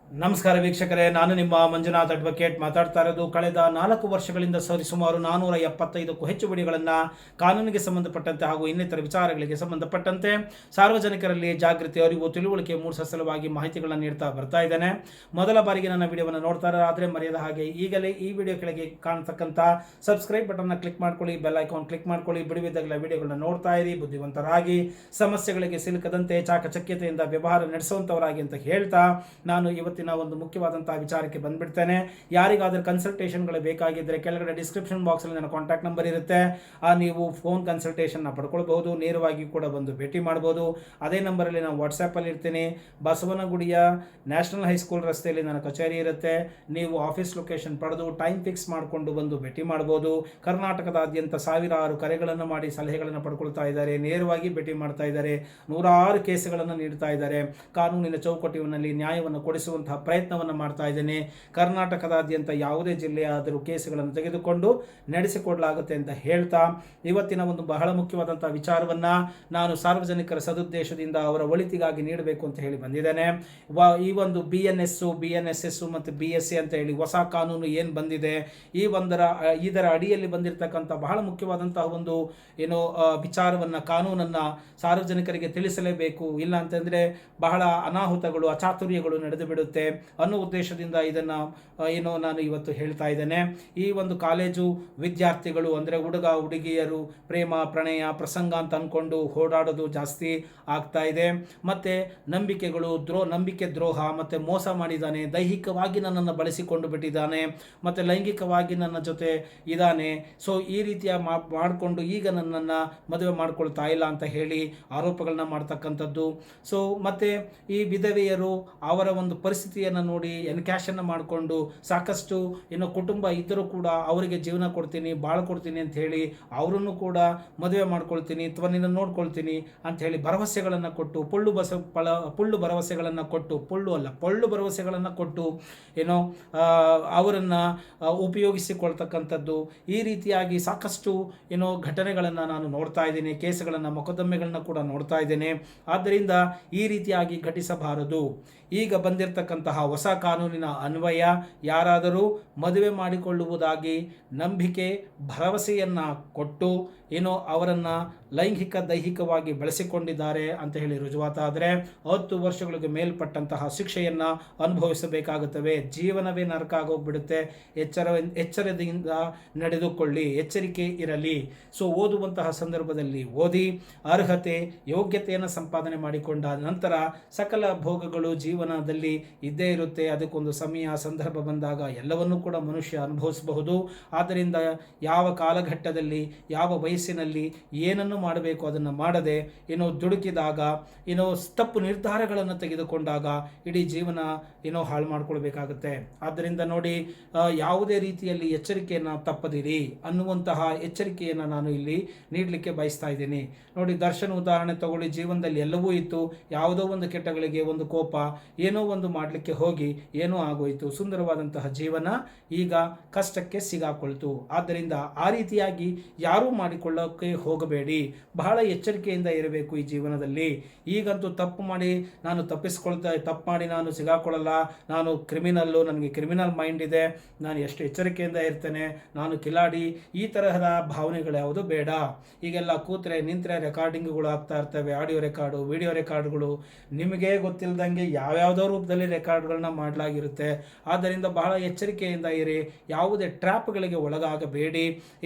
ನಮಸ್ಕಾರ ವೀಕ್ಷಕರೇ, ನಾನು ನಿಮ್ಮ ಮಂಜುನಾಥ್ ಅಡ್ವೊಕೇಟ್ ಮಾತಾಡ್ತಾ ಇರೋದು. ಕಳೆದ 4 ವರ್ಷಗಳಿಂದ ಸರಿಸುಮಾರು 475ಕ್ಕೂ ಹೆಚ್ಚು ವಿಡಿಯೋಗಳನ್ನು ಕಾನೂನಿಗೆ ಸಂಬಂಧಪಟ್ಟಂತೆ ಹಾಗೂ ಇನ್ನಿತರ ವಿಚಾರಗಳಿಗೆ ಸಂಬಂಧಪಟ್ಟಂತೆ ಸಾರ್ವಜನಿಕರಲ್ಲಿ ಜಾಗೃತಿ, ಅರಿವು, ತಿಳುವಳಿಕೆ ಮೂಡಿಸುವ ಸಲುವಾಗಿ ಮಾಹಿತಿಗಳನ್ನು ನೀಡ್ತಾ ಬರ್ತಾ ಇದ್ದೇನೆ. ಮೊದಲ ಬಾರಿಗೆ ನನ್ನ ವಿಡಿಯೋವನ್ನು ನೋಡ್ತಾರೆ ಆದರೆ ಮರೆಯದ ಹಾಗೆ ಈಗಲೇ ಈ ವಿಡಿಯೋ ಕೆಳಗೆ ಕಾಣತಕ್ಕಂಥ ಸಬ್ಸ್ಕ್ರೈಬ್ ಬಟನ್ನ ಕ್ಲಿಕ್ ಮಾಡ್ಕೊಳ್ಳಿ, ಬೆಲ್ ಐಕಾನ್ ಕ್ಲಿಕ್ ಮಾಡ್ಕೊಳ್ಳಿ. ಬಿಡುವಿದ್ದಾಗಲೇ ವಿಡಿಯೋಗಳನ್ನ ನೋಡ್ತಾ ಇರಿ, ಬುದ್ಧಿವಂತರಾಗಿ, ಸಮಸ್ಯೆಗಳಿಗೆ ಸಿಲುಕದಂತೆ ಚಾಕಚಕ್ಯತೆಯಿಂದ ವ್ಯವಹಾರ ನಡೆಸುವಂಥವರಾಗಿ ಅಂತ ಹೇಳ್ತಾ ನಾನು ಇವತ್ತಿನ ಒಂದು ಮುಖ್ಯವಾದಂತಹ ವಿಚಾರಕ್ಕೆ ಬಂದ್ಬಿಡ್ತೇನೆ. ಯಾರಿಗಾದ್ರೂ ಕನ್ಸಲ್ಟೇಷನ್ಗಳು ಬೇಕಾಗಿದ್ದರೆ ಕೆಳಗಡೆ ಡಿಸ್ಕ್ರಿಪ್ಷನ್ ಬಾಕ್ಸಲ್ಲಿ ನನ್ನ ಕಾಂಟ್ಯಾಕ್ಟ್ ನಂಬರ್ ಇರುತ್ತೆ. ನೀವು ಫೋನ್ ಕನ್ಸಲ್ಟೇಷನ್ನ ಪಡ್ಕೊಳ್ಬಹುದು, ನೇರವಾಗಿ ಕೂಡ ಬಂದು ಭೇಟಿ ಮಾಡ್ಬೋದು. ಅದೇ ನಂಬರಲ್ಲಿ ನಾನು ವಾಟ್ಸಪ್ಪಲ್ಲಿ ಇರ್ತೀನಿ. ಬಸವನಗುಡಿಯ ನ್ಯಾಷನಲ್ ಹೈಸ್ಕೂಲ್ ರಸ್ತೆಯಲ್ಲಿ ನನ್ನ ಕಚೇರಿ ಇರುತ್ತೆ. ನೀವು ಆಫೀಸ್ ಲೊಕೇಶನ್ ಪಡೆದು ಟೈಮ್ ಫಿಕ್ಸ್ ಮಾಡಿಕೊಂಡು ಬಂದು ಭೇಟಿ ಮಾಡ್ಬೋದು. ಕರ್ನಾಟಕದಾದ್ಯಂತ ಸಾವಿರಾರು ಕರೆಗಳನ್ನು ಮಾಡಿ ಸಲಹೆಗಳನ್ನು ಪಡ್ಕೊಳ್ತಾ ಇದ್ದಾರೆ, ನೇರವಾಗಿ ಭೇಟಿ ಮಾಡ್ತಾ ಇದ್ದಾರೆ, ನೂರಾರು ಕೇಸುಗಳನ್ನು ನೀಡ್ತಾ ಇದ್ದಾರೆ. ಕಾನೂನಿನ ಚೌಕಟ್ಟಿನಲ್ಲಿ ನ್ಯಾಯವನ್ನು ಕೊಡಿಸುವಂತಹ ಪ್ರಯತ್ನವನ್ನು ಮಾಡ್ತಾ ಇದ್ದೇನೆ. ಕರ್ನಾಟಕದಾದ್ಯಂತ ಯಾವುದೇ ಜಿಲ್ಲೆಯಾದರೂ ಕೇಸುಗಳನ್ನು ತೆಗೆದುಕೊಂಡು ನಡೆಸಿಕೊಡಲಾಗುತ್ತೆ ಅಂತ ಹೇಳ್ತಾ ಇವತ್ತಿನ ಒಂದು ಬಹಳ ಮುಖ್ಯವಾದಂತಹ ವಿಚಾರವನ್ನು ನಾನು ಸಾರ್ವಜನಿಕರ ಸದುದ್ದೇಶದಿಂದ ಅವರ ಒಳಿತಿಗಾಗಿ ನೀಡಬೇಕು ಅಂತ ಹೇಳಿ ಬಂದಿದ್ದೇನೆ. ಈ ಒಂದು BNS ಮತ್ತು BSc ಅಂತ ಹೇಳಿ ಹೊಸ ಕಾನೂನು ಏನು ಬಂದಿದೆ, ಇದರ ಅಡಿಯಲ್ಲಿ ಬಂದಿರತಕ್ಕಂಥ ಬಹಳ ಮುಖ್ಯವಾದಂತಹ ಒಂದು ವಿಚಾರವನ್ನು, ಕಾನೂನನ್ನು ಸಾರ್ವಜನಿಕರಿಗೆ ತಿಳಿಸಲೇಬೇಕು. ಇಲ್ಲ ಅಂತಂದರೆ ಬಹಳ ಅನಾಹುತಗಳು, ಅಚಾತುರ್ಯಗಳು ನಡೆದು ಬಿಡುತ್ತೆ ಅನ್ನೋ ಉದ್ದೇಶದಿಂದ ಇದನ್ನು ನಾನು ಇವತ್ತು ಹೇಳ್ತಾ ಇದ್ದೇನೆ. ಈ ಒಂದು ಕಾಲೇಜು ವಿದ್ಯಾರ್ಥಿಗಳು ಅಂದರೆ ಹುಡುಗ ಹುಡುಗಿಯರು ಪ್ರೇಮ ಪ್ರಣಯ ಪ್ರಸಂಗ ಅಂತ ಅಂದ್ಕೊಂಡು ಓಡಾಡೋದು ಜಾಸ್ತಿ ಆಗ್ತಾ ಇದೆ. ಮತ್ತು ನಂಬಿಕೆ ದ್ರೋಹ ಮತ್ತು ಮೋಸ ಮಾಡಿದ್ದಾನೆ, ದೈಹಿಕವಾಗಿ ನನ್ನನ್ನು ಬಳಸಿಕೊಂಡು ಬಿಟ್ಟಿದ್ದಾನೆ, ಮತ್ತು ಲೈಂಗಿಕವಾಗಿ ನನ್ನ ಜೊತೆ ಇದ್ದಾನೆ. ಸೊ ಈ ರೀತಿಯ ಮಾಡಿಕೊಂಡು ಈಗ ನನ್ನನ್ನು ಮದುವೆ ಮಾಡ್ಕೊಳ್ತಾ ಇಲ್ಲ ಅಂತ ಹೇಳಿ ಆರೋಪಗಳನ್ನ ಮಾಡ್ತಕ್ಕಂಥದ್ದು. ಸೊ ಮತ್ತು ಈ ವಿಧವೆಯರು ಅವರ ಒಂದು ಪರಿಸ್ಥಿತಿಯನ್ನು ನೋಡಿ ಎನ್ಕ್ಯಾಶನ್ನು ಮಾಡಿಕೊಂಡು ಸಾಕಷ್ಟು ಕುಟುಂಬ ಇದ್ದರೂ ಕೂಡ ಅವರಿಗೆ ಜೀವನ ಕೊಡ್ತೀನಿ, ಬಾಳು ಕೊಡ್ತೀನಿ ಅಂತ ಹೇಳಿ ಅವರನ್ನು ಕೂಡ ಮದುವೆ ಮಾಡ್ಕೊಳ್ತೀನಿ ಅಥವಾ ನಿನ್ನ ನೋಡ್ಕೊಳ್ತೀನಿ ಅಂತ ಹೇಳಿ ಭರವಸೆಗಳನ್ನು ಕೊಟ್ಟು ಪೊಳ್ಳು ಭರವಸೆಗಳನ್ನು ಕೊಟ್ಟು ಅವರನ್ನು ಉಪಯೋಗಿಸಿಕೊಳ್ತಕ್ಕಂಥದ್ದು. ಈ ರೀತಿಯಾಗಿ ಸಾಕಷ್ಟು ಘಟನೆಗಳನ್ನು ನಾನು ನೋಡ್ತಾ ಇದ್ದೀನಿ, ಕೇಸುಗಳನ್ನು, ಮೊಕದ್ದಮೆಗಳನ್ನ ಕೂಡ ನೋಡ್ತಾ ಇದ್ದೇನೆ. ಆದ್ದರಿಂದ ಈ ರೀತಿಯಾಗಿ ಘಟಿಸಬಾರದು. ಈಗ ಬಂದಿರತಕ್ಕಂತಹ ಹೊಸ ಕಾನೂನಿನ ಅನ್ವಯ ಯಾರಾದರೂ ಮದುವೆ ಮಾಡಿಕೊಳ್ಳುವುದಾಗಿ ನಂಬಿಕೆ ಭರವಸೆಯನ್ನು ಕೊಟ್ಟು ಅವರನ್ನು ದೈಹಿಕವಾಗಿ ಬೆಳೆಸಿಕೊಂಡಿದ್ದಾರೆ ಅಂತ ಹೇಳಿ ರುಜುವಾತಾದರೆ 10 ವರ್ಷಗಳಿಗೆ ಮೇಲ್ಪಟ್ಟಂತಹ ಶಿಕ್ಷೆಯನ್ನು ಅನುಭವಿಸಬೇಕಾಗುತ್ತವೆ. ಜೀವನವೇ ನರಕ ಆಗೋಗ್ಬಿಡುತ್ತೆ. ಎಚ್ಚರದಿಂದ ನಡೆದುಕೊಳ್ಳಿ, ಎಚ್ಚರಿಕೆ ಇರಲಿ. ಸೊ ಓದುವಂತಹ ಸಂದರ್ಭದಲ್ಲಿ ಓದಿ ಅರ್ಹತೆ ಯೋಗ್ಯತೆಯನ್ನು ಸಂಪಾದನೆ ಮಾಡಿಕೊಂಡ ನಂತರ ಸಕಲ ಭೋಗಗಳು ಜೀವನದಲ್ಲಿ ಇದ್ದೇ ಇರುತ್ತೆ. ಅದಕ್ಕೊಂದು ಸಮಯ ಸಂದರ್ಭ ಬಂದಾಗ ಎಲ್ಲವನ್ನೂ ಕೂಡ ಮನುಷ್ಯ ಅನುಭವಿಸಬಹುದು. ಆದ್ದರಿಂದ ಯಾವ ಕಾಲಘಟ್ಟದಲ್ಲಿ ಯಾವ ವಯಸ್ಸಿನಲ್ಲಿ ಏನನ್ನು ಮಾಡಬೇಕು ಅದನ್ನು ಮಾಡದೆ ದುಡುಕಿದಾಗ ತಪ್ಪು ನಿರ್ಧಾರಗಳನ್ನು ತೆಗೆದುಕೊಂಡಾಗ ಇಡೀ ಜೀವನ ಹಾಳು ಮಾಡ್ಕೊಳ್ಬೇಕಾಗುತ್ತೆ. ಆದ್ದರಿಂದ ನೋಡಿ, ಯಾವುದೇ ರೀತಿಯಲ್ಲಿ ಎಚ್ಚರಿಕೆಯನ್ನು ತಪ್ಪದಿರಿ ಅನ್ನುವಂತಹ ಎಚ್ಚರಿಕೆಯನ್ನು ನಾನು ಇಲ್ಲಿ ನೀಡಲಿಕ್ಕೆ ಬಯಸ್ತಾ ಇದ್ದೀನಿ. ನೋಡಿ, ದರ್ಶನ್ ಉದಾಹರಣೆ ತಗೊಳ್ಳಿ. ಜೀವನದಲ್ಲಿ ಎಲ್ಲವೂ ಇತ್ತು, ಯಾವುದೋ ಒಂದು ಕೆಟ್ಟಗಳಿಗೆ ಒಂದು ಕೋಪ, ಏನೋ ಒಂದು ಮಾಡಲಿಕ್ಕೆ ಹೋಗಿ ಏನೋ ಆಗೋಯಿತು. ಸುಂದರವಾದಂತಹ ಜೀವನ ಈಗ ಕಷ್ಟಕ್ಕೆ ಸಿಗಾಕೊಳ್ತು. ಆದ್ದರಿಂದ ಆ ರೀತಿಯಾಗಿ ಯಾರೂ ಮಾಡಿಕೊಳ್ಳೋಕ್ಕೆ ಹೋಗಬೇಡಿ. ಬಹಳ ಎಚ್ಚರಿಕೆಯಿಂದ ಇರಬೇಕು ಈ ಜೀವನದಲ್ಲಿ. ಈಗಂತೂ ತಪ್ಪು ಮಾಡಿ ನಾನು ಸಿಗಾಕೊಳ್ಳಲ್ಲ, ನಾನು ಕ್ರಿಮಿನಲ್ಲು, ನನಗೆ ಕ್ರಿಮಿನಲ್ ಮೈಂಡ್ ಇದೆ, ನಾನು ಎಷ್ಟು ಎಚ್ಚರಿಕೆಯಿಂದ ಇರ್ತೇನೆ, ನಾನು ಕಿಲಾಡಿ, ಈ ತರಹದ ಭಾವನೆಗಳು ಯಾವುದು ಬೇಡ. ಈಗೆಲ್ಲ ಕೂತ್ರೆ ನಿಂತರೆ ರೆಕಾರ್ಡಿಂಗ್ಗಳು ಆಗ್ತಾ ಇರ್ತವೆ, ಆಡಿಯೋ ರೆಕಾರ್ಡು, ವಿಡಿಯೋ ರೆಕಾರ್ಡ್ಗಳು, ನಿಮಗೆ ಗೊತ್ತಿಲ್ಲದಂಗೆ ಯಾವ್ಯಾವುದೋ ರೂಪದಲ್ಲಿ ರೆಕಾರ್ಡ್ಗಳನ್ನ ಮಾಡಲಾಗಿರುತ್ತೆ. ಆದ್ದರಿಂದ ಬಹಳ ಎಚ್ಚರಿಕೆಯಿಂದ ಇರಿ, ಯಾವುದೇ ಟ್ರ್ಯಾಪ್ಗಳಿಗೆ ಒಳಗಾಗಬೇಡಿ.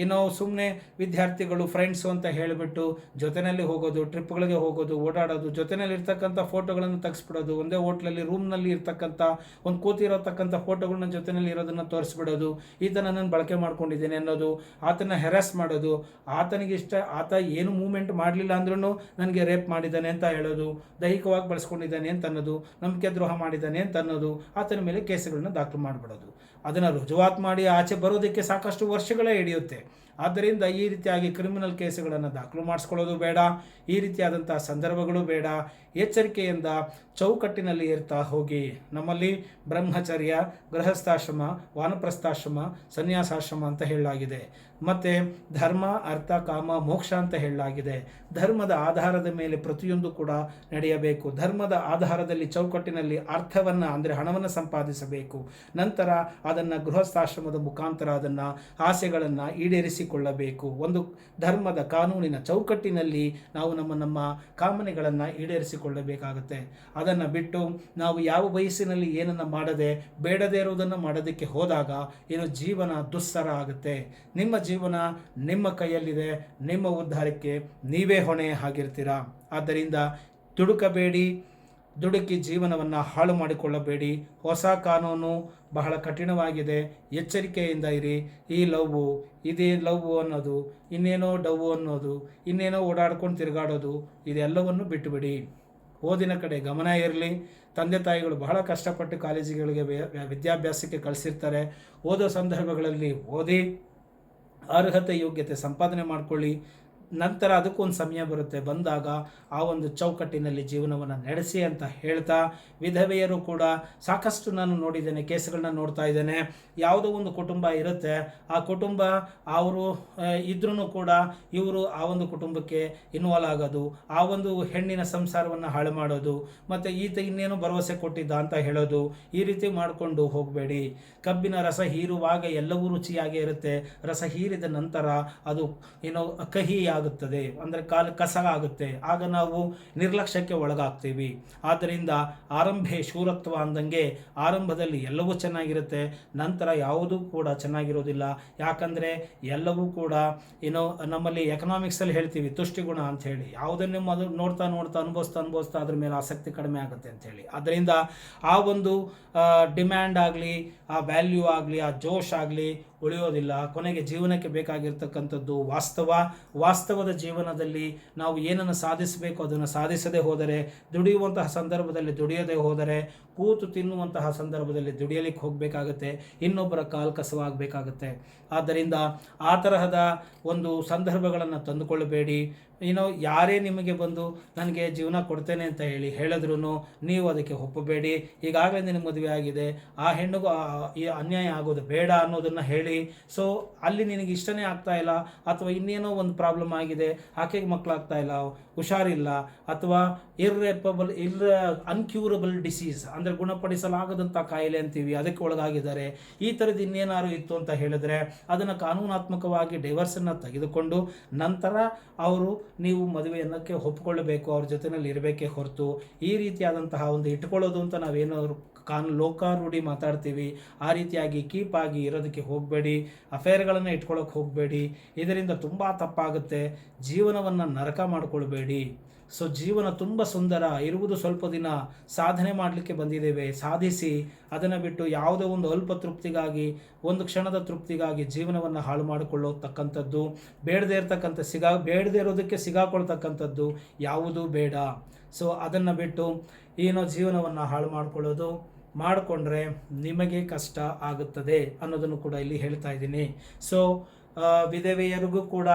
ಸುಮ್ಮನೆ ವಿದ್ಯಾರ್ಥಿಗಳು ಫ್ರೆಂಡ್ಸು ಅಂತ ಹೇಳಿಬಿಟ್ಟು ಜೊತೆಯಲ್ಲಿ ಹೋಗೋದು, ಟ್ರಿಪ್ಗಳಿಗೆ ಹೋಗೋದು, ಓಡಾಡೋದು, ಜೊತೆಯಲ್ಲಿ ಇರ್ತಕ್ಕಂಥ ಫೋಟೋಗಳನ್ನು ತೆಗೆಸ್ಬಿಡೋದು, ಒಂದೇ ಹೋಟ್ಲಲ್ಲಿ ರೂಮ್ನಲ್ಲಿ ಇರ್ತಕ್ಕಂಥ ಒಂದು ಕೂತಿರತಕ್ಕಂಥ ಫೋಟೋಗಳನ್ನ ಜೊತೆಯಲ್ಲಿ ಇರೋದನ್ನು ತೋರಿಸ್ಬಿಡೋದು, ಈತ ನನ್ನನ್ನು ಬಳಕೆ ಮಾಡ್ಕೊಂಡಿದ್ದೇನೆ ಅನ್ನೋದು, ಆತನ ಹೆರಾಸ್ ಮಾಡೋದು, ಆತ ಏನು ಮೂವ್ಮೆಂಟ್ ಮಾಡಲಿಲ್ಲ ಅಂದ್ರೂ ನನಗೆ ರೇಪ್ ಮಾಡಿದ್ದಾನೆ ಅಂತ ಹೇಳೋದು, ದೈಹಿಕವಾಗಿ ಬಳಸ್ಕೊಂಡಿದ್ದಾನೆ ಅಂತ ಅನ್ನೋದು, ನಂಬಿಕೆ ದ್ರೋಹ ಮಾಡಿದ್ದಾನೆ ಅಂತ ಅನ್ನೋದು, ಆತನ ಮೇಲೆ ಕೇಸುಗಳನ್ನ ದಾಖಲು ಮಾಡಿಬಿಡೋದು. ಅದನ್ನು ರುಜುವಾತು ಮಾಡಿ ಆಚೆ ಬರೋದಕ್ಕೆ ಸಾಕಷ್ಟು ವರ್ಷಗಳೇ ಹಿಡಿಯುತ್ತೆ. ಆದ್ದರಿಂದ ಈ ರೀತಿಯಾಗಿ ಕ್ರಿಮಿನಲ್ ಕೇಸುಗಳನ್ನು ದಾಖಲು ಮಾಡಿಸ್ಕೊಳ್ಳೋದು ಬೇಡ. ಈ ರೀತಿಯಾದಂಥ ಸಂದರ್ಭಗಳು ಬೇಡ. ಎಚ್ಚರಿಕೆಯಿಂದ ಚೌಕಟ್ಟಿನಲ್ಲಿ ಇರ್ತಾ ಹೋಗಿ. ನಮ್ಮಲ್ಲಿ ಬ್ರಹ್ಮಚರ್ಯ, ಗೃಹಸ್ಥಾಶ್ರಮ, ವಾನಪ್ರಸ್ಥಾಶ್ರಮ, ಸನ್ಯಾಸಾಶ್ರಮ ಅಂತ ಹೇಳಲಾಗಿದೆ. ಮತ್ತು ಧರ್ಮ, ಅರ್ಥ, ಕಾಮ, ಮೋಕ್ಷ ಅಂತ ಹೇಳಲಾಗಿದೆ. ಧರ್ಮದ ಆಧಾರದ ಮೇಲೆ ಪ್ರತಿಯೊಂದು ಕೂಡ ನಡೆಯಬೇಕು. ಧರ್ಮದ ಆಧಾರದಲ್ಲಿ ಚೌಕಟ್ಟಿನಲ್ಲಿ ಅರ್ಥವನ್ನು ಅಂದರೆ ಹಣವನ್ನು ಸಂಪಾದಿಸಬೇಕು. ನಂತರ ಅದನ್ನು ಗೃಹಸ್ಥಾಶ್ರಮದ ಮುಖಾಂತರ ಅದನ್ನು ಆಸೆಗಳನ್ನು ಈಡೇರಿಸಿಕೊಳ್ಳಬೇಕು. ಒಂದು ಧರ್ಮದ ಕಾನೂನಿನ ಚೌಕಟ್ಟಿನಲ್ಲಿ ನಾವು ನಮ್ಮ ಕಾಮನೆಗಳನ್ನು ಈಡೇರಿಸಿಕೊಳ್ಳಬೇಕಾಗುತ್ತೆ. ಅದನ್ನು ಬಿಟ್ಟು ನಾವು ಯಾವ ವಯಸ್ಸಿನಲ್ಲಿ ಏನನ್ನು ಮಾಡದೆ ಬೇಡದೇ ಇರುವುದನ್ನು ಮಾಡೋದಕ್ಕೆ ಹೋದಾಗ ಏನು ಜೀವನ ದುಸ್ಸರ ಆಗುತ್ತೆ. ನಿಮ್ಮ ಜೀವನ ನಿಮ್ಮ ಕೈಯಲ್ಲಿದೆ. ನಿಮ್ಮ ಉದ್ಧಾರಕ್ಕೆ ನೀವೇ ಹೊಣೆ ಆಗಿರ್ತೀರ. ಆದ್ದರಿಂದ ದುಡುಕಿ ಜೀವನವನ್ನು ಹಾಳು ಮಾಡಿಕೊಳ್ಳಬೇಡಿ. ಹೊಸ ಕಾನೂನು ಬಹಳ ಕಠಿಣವಾಗಿದೆ. ಎಚ್ಚರಿಕೆಯಿಂದ ಇರಿ. ಈ ಇದೇ ಲವ್ವು ಅನ್ನೋದು, ಇನ್ನೇನೋ ಡವ್ವು ಅನ್ನೋದು, ಇನ್ನೇನೋ ಓಡಾಡ್ಕೊಂಡು ತಿರುಗಾಡೋದು, ಇದೆಲ್ಲವನ್ನು ಬಿಟ್ಟುಬಿಡಿ. ಓದಿನ ಕಡೆ ಗಮನ ಇರಲಿ. ತಂದೆ ತಾಯಿಗಳು ಬಹಳ ಕಷ್ಟಪಟ್ಟು ಕಾಲೇಜುಗಳಿಗೆ ವಿದ್ಯಾಭ್ಯಾಸಕ್ಕೆ ಕಳಿಸಿರ್ತಾರೆ. ಓದೋ ಸಂದರ್ಭಗಳಲ್ಲಿ ಓದಿ ಅರ್ಹತೆ ಯೋಗ್ಯತೆ ಸಂಪಾದನೆ ಮಾಡಿಕೊಳ್ಳಿ. ನಂತರ ಅದಕ್ಕೊಂದು ಸಮಯ ಬರುತ್ತೆ. ಬಂದಾಗ ಆ ಒಂದು ಚೌಕಟ್ಟಿನಲ್ಲಿ ಜೀವನವನ್ನು ನಡೆಸಿ ಅಂತ ಹೇಳ್ತಾ, ವಿಧವೆಯರು ಕೂಡ ಸಾಕಷ್ಟು ನಾನು ನೋಡಿದ್ದೇನೆ, ಕೇಸುಗಳನ್ನ ನೋಡ್ತಾ ಇದ್ದೇನೆ. ಯಾವುದೋ ಒಂದು ಕುಟುಂಬ ಇರುತ್ತೆ, ಆ ಕುಟುಂಬ ಅವರು ಇದ್ರೂ ಕೂಡ ಇವರು ಆ ಒಂದು ಕುಟುಂಬಕ್ಕೆ ಇನ್ವಾಲ್ವ್ ಆಗೋದು, ಆ ಒಂದು ಹೆಣ್ಣಿನ ಸಂಸಾರವನ್ನು ಹಾಳು ಮಾಡೋದು, ಮತ್ತು ಈತ ಇನ್ನೇನು ಭರವಸೆ ಕೊಟ್ಟಿದ್ದ ಅಂತ ಹೇಳೋದು, ಈ ರೀತಿ ಮಾಡಿಕೊಂಡು ಹೋಗಬೇಡಿ. ಕಬ್ಬಿನ ರಸ ಹೀರುವಾಗ ಎಲ್ಲವೂ ರುಚಿಯಾಗೇ ಇರುತ್ತೆ. ರಸ ಹೀರಿದ ನಂತರ ಅದು ಕಹಿ ಆಗುತ್ತದೆ, ಅಂದರೆ ಕಸ ಆಗುತ್ತೆ. ಆಗ ನಾವು ನಿರ್ಲಕ್ಷ್ಯಕ್ಕೆ ಒಳಗಾಗ್ತೀವಿ. ಆದ್ದರಿಂದ ಆರಂಭೆ ಶೂರತ್ವ ಅಂದಂಗೆ ಆರಂಭದಲ್ಲಿ ಎಲ್ಲವೂ ಚೆನ್ನಾಗಿರುತ್ತೆ, ನಂತರ ಯಾವುದೂ ಕೂಡ ಚೆನ್ನಾಗಿರೋದಿಲ್ಲ. ಯಾಕಂದರೆ ಎಲ್ಲವೂ ಕೂಡ ನಮ್ಮಲ್ಲಿ ಎಕನಾಮಿಕ್ಸಲ್ಲಿ ಹೇಳ್ತೀವಿ ತುಷ್ಟಿಗುಣ ಅಂತ ಹೇಳಿ. ಯಾವುದನ್ನೇ ನೋಡ್ತಾ ಅನುಭವಿಸ್ತಾ ಅದ್ರ ಮೇಲೆ ಆಸಕ್ತಿ ಕಡಿಮೆ ಆಗುತ್ತೆ ಅಂಥೇಳಿ. ಆದ್ದರಿಂದ ಆ ಒಂದು ಡಿಮ್ಯಾಂಡ್ ಆಗಲಿ, ಆ ವ್ಯಾಲ್ಯೂ ಆಗಲಿ, ಆ ಜೋಶ್ ಆಗಲಿ ಉಳಿಯೋದಿಲ್ಲ. ಕೊನೆಗೆ ಜೀವನಕ್ಕೆ ಬೇಕಾಗಿರ್ತಕ್ಕಂಥದ್ದು ವಾಸ್ತವದ ಜೀವನದಲ್ಲಿ ನಾವು ಏನನ್ನು ಸಾಧಿಸಬೇಕು ಅದನ್ನು ಸಾಧಿಸದೇ ಹೋದರೆ, ದುಡಿಯುವಂತಹ ಸಂದರ್ಭದಲ್ಲಿ ದುಡಿಯದೇ ಹೋದರೆ, ಕೂತು ತಿನ್ನುವಂತಹ ಸಂದರ್ಭದಲ್ಲಿ ದುಡಿಯಲಿಕ್ಕೆ ಹೋಗಬೇಕಾಗತ್ತೆ, ಇನ್ನೊಬ್ಬರ ಕಾಲು ಕಸವಾಗಬೇಕಾಗತ್ತೆ. ಆದ್ದರಿಂದ ಆ ತರಹದ ಒಂದು ಸಂದರ್ಭಗಳನ್ನು ತಂದುಕೊಳ್ಳಬೇಡಿ. ಯಾರೇ ನಿಮಗೆ ಬಂದು ನನಗೆ ಜೀವನ ಕೊಡ್ತೇನೆ ಅಂತ ಹೇಳಿದ್ರು ನೀವು ಅದಕ್ಕೆ ಒಪ್ಪಬೇಡಿ. ಈಗಾಗಲೇ ನಿನಗೆ ಮದುವೆ ಆಗಿದೆ, ಆ ಹೆಣ್ಣಿಗೂ ಈ ಅನ್ಯಾಯ ಆಗೋದು ಬೇಡ ಅನ್ನೋದನ್ನು ಹೇಳಿ. ಸೊ ಅಲ್ಲಿ ನಿನಗೆ ಇಷ್ಟನೇ ಆಗ್ತಾ ಇಲ್ಲ, ಅಥವಾ ಇನ್ನೇನೋ ಒಂದು ಪ್ರಾಬ್ಲಮ್ ಆಗಿದೆ, ಆಕೆಗೆ ಮಕ್ಕಳಾಗ್ತಾ ಇಲ್ಲ, ಹುಷಾರಿಲ್ಲ, ಅಥವಾ ಅನ್ಕ್ಯೂರಬಲ್ ಡಿಸೀಸ್ ಅಂದರೆ ಗುಣಪಡಿಸಲಾಗದಂಥ ಕಾಯಿಲೆ ಅಂತೀವಿ, ಅದಕ್ಕೆ ಒಳಗಾಗಿದ್ದಾರೆ, ಈ ಥರದ್ದು ಇನ್ನೇನಾದ್ರು ಇತ್ತು ಅಂತ ಹೇಳಿದ್ರೆ ಅದನ್ನು ಕಾನೂನಾತ್ಮಕವಾಗಿ ಡೈವರ್ಸನ್ನು ತೆಗೆದುಕೊಂಡು ನಂತರ ನೀವು ಮದುವೆಯನ್ನಕ್ಕೆ ಒಪ್ಪಿಕೊಳ್ಳಬೇಕು, ಅವ್ರ ಜೊತೆಯಲ್ಲಿ ಇರಬೇಕೇ ಹೊರತು ಈ ರೀತಿಯಾದಂತಹ ಒಂದು ಇಟ್ಕೊಳ್ಳೋದು ಅಂತ ನಾವೇನಾದ್ರು ಲೋಕಾರೂಢಿ ಮಾತಾಡ್ತೀವಿ, ಆ ರೀತಿಯಾಗಿ ಕೀಪಾಗಿ ಇರೋದಕ್ಕೆ ಹೋಗಬೇಡಿ. ಅಫೇರ್ಗಳನ್ನು ಇಟ್ಕೊಳ್ಳೋಕೆ ಹೋಗಬೇಡಿ. ಇದರಿಂದ ತುಂಬ ತಪ್ಪಾಗುತ್ತೆ. ಜೀವನವನ್ನು ನರಕ ಮಾಡಿಕೊಳ್ಬೇಡಿ. ಸೊ ಜೀವನ ತುಂಬ ಸುಂದರ ಇರುವುದು ಸ್ವಲ್ಪ ದಿನ, ಸಾಧನೆ ಮಾಡಲಿಕ್ಕೆ ಬಂದಿದ್ದೇವೆ, ಸಾಧಿಸಿ. ಅದನ್ನು ಬಿಟ್ಟು ಯಾವುದೋ ಒಂದು ಅಲ್ಪ ತೃಪ್ತಿಗಾಗಿ, ಒಂದು ಕ್ಷಣದ ತೃಪ್ತಿಗಾಗಿ ಜೀವನವನ್ನು ಹಾಳು ಮಾಡಿಕೊಳ್ಳತಕ್ಕಂಥದ್ದು, ಬೇಡದೇ ಇರೋದಕ್ಕೆ ಸಿಗಾಕೊಳ್ತಕ್ಕಂಥದ್ದು ಯಾವುದೂ ಬೇಡ. ಸೊ ಅದನ್ನು ಬಿಟ್ಟು ಜೀವನವನ್ನು ಹಾಳು ಮಾಡಿಕೊಂಡ್ರೆ ನಿಮಗೆ ಕಷ್ಟ ಆಗುತ್ತದೆ ಅನ್ನೋದನ್ನು ಕೂಡ ಇಲ್ಲಿ ಹೇಳ್ತಾ ಇದ್ದೀನಿ. ಸೊ ವಿಧವೆಯರಿಗೂ ಕೂಡ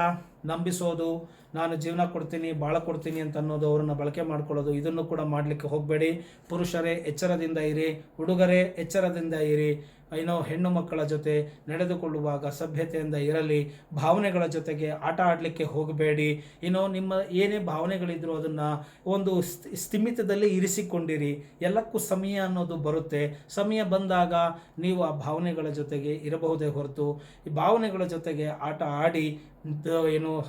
ನಂಬಿಸೋದು, ನಾನು ಜೀವನ ಕೊಡ್ತೀನಿ, ಬಾಳ ಕೊಡ್ತೀನಿ ಅಂತ ಅನ್ನೋದು, ಅವರನ್ನು ಬಳಕೆ ಮಾಡ್ಕೊಳ್ಳೋದು, ಇದನ್ನು ಕೂಡ ಮಾಡಲಿಕ್ಕೆ ಹೋಗಬೇಡಿ. ಪುರುಷರೇ ಎಚ್ಚರದಿಂದ ಇರಿ, ಹುಡುಗರೇ ಎಚ್ಚರದಿಂದ ಇರಿ. ಹೆಣ್ಣು ಮಕ್ಕಳ ಜೊತೆ ನಡೆದುಕೊಳ್ಳುವಾಗ ಸಭ್ಯತೆಯಿಂದ ಇರಲಿ. ಭಾವನೆಗಳ ಜೊತೆಗೆ ಆಟ ಆಡಲಿಕ್ಕೆ ಹೋಗಬೇಡಿ. ನಿಮ್ಮ ಏನೇ ಭಾವನೆಗಳಿದ್ರು ಅದನ್ನು ಒಂದು ಸ್ಥಿಮಿತದಲ್ಲಿ ಇರಿಸಿಕೊಂಡಿರಿ. ಎಲ್ಲಕ್ಕೂ ಸಮಯ ಅನ್ನೋದು ಬರುತ್ತೆ. ಸಮಯ ಬಂದಾಗ ನೀವು ಆ ಭಾವನೆಗಳ ಜೊತೆಗೆ ಇರಬಹುದೇ ಹೊರತು ಈ ಭಾವನೆಗಳ ಜೊತೆಗೆ ಆಟ ಆಡಿ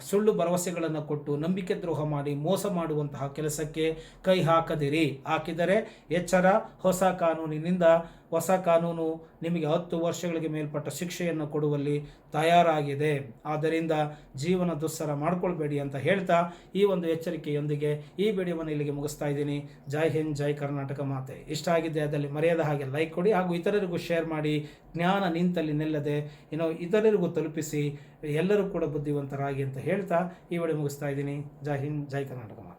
ಸುಳ್ಳು ಭರವಸೆಗಳನ್ನು ಕೊಟ್ಟು ನಂಬಿಕೆ ದ್ರೋಹ ಮಾಡಿ ಮೋಸ ಮಾಡುವಂತಹ ಕೆಲಸಕ್ಕೆ ಕೈ ಹಾಕಿದರೆ ಎಚ್ಚರ. ಹೊಸ ಕಾನೂನು ನಿಮಗೆ 10 ವರ್ಷಗಳಿಗೆ ಮೇಲ್ಪಟ್ಟ ಶಿಕ್ಷೆಯನ್ನು ಕೊಡುವಲ್ಲಿ ತಯಾರಾಗಿದೆ. ಆದ್ದರಿಂದ ಜೀವನ ದುಸ್ಸರ ಮಾಡ್ಕೊಳ್ಬೇಡಿ ಅಂತ ಹೇಳ್ತಾ ಈ ಒಂದು ಎಚ್ಚರಿಕೆಯೊಂದಿಗೆ ಈ ವಿಡಿಯೋವನ್ನು ಇಲ್ಲಿಗೆ ಮುಗಿಸ್ತಾ ಇದ್ದೀನಿ. ಜೈ ಹಿಂದ್, ಜೈ ಕರ್ನಾಟಕ ಮಾತೆ. ಇಷ್ಟ ಆಗಿದ್ದೆ ಅದಲ್ಲಿ ಮರೆಯದ ಹಾಗೆ ಲೈಕ್ ಕೊಡಿ, ಹಾಗೂ ಇತರರಿಗೂ ಶೇರ್ ಮಾಡಿ. ಜ್ಞಾನ ನಿಂತಲ್ಲಿ ನಿಲ್ಲದೆ ಇತರರಿಗೂ ತಲುಪಿಸಿ, ಎಲ್ಲರೂ ಕೂಡ ಬುದ್ಧಿವಂತರಾಗಿ ಅಂತ ಹೇಳ್ತಾ ಈ ವಿಡಿಯೋ ಮುಗಿಸ್ತಾ ಇದ್ದೀನಿ. ಜೈ ಹಿಂದ್, ಜೈ ಕರ್ನಾಟಕ ಮಾತೆ.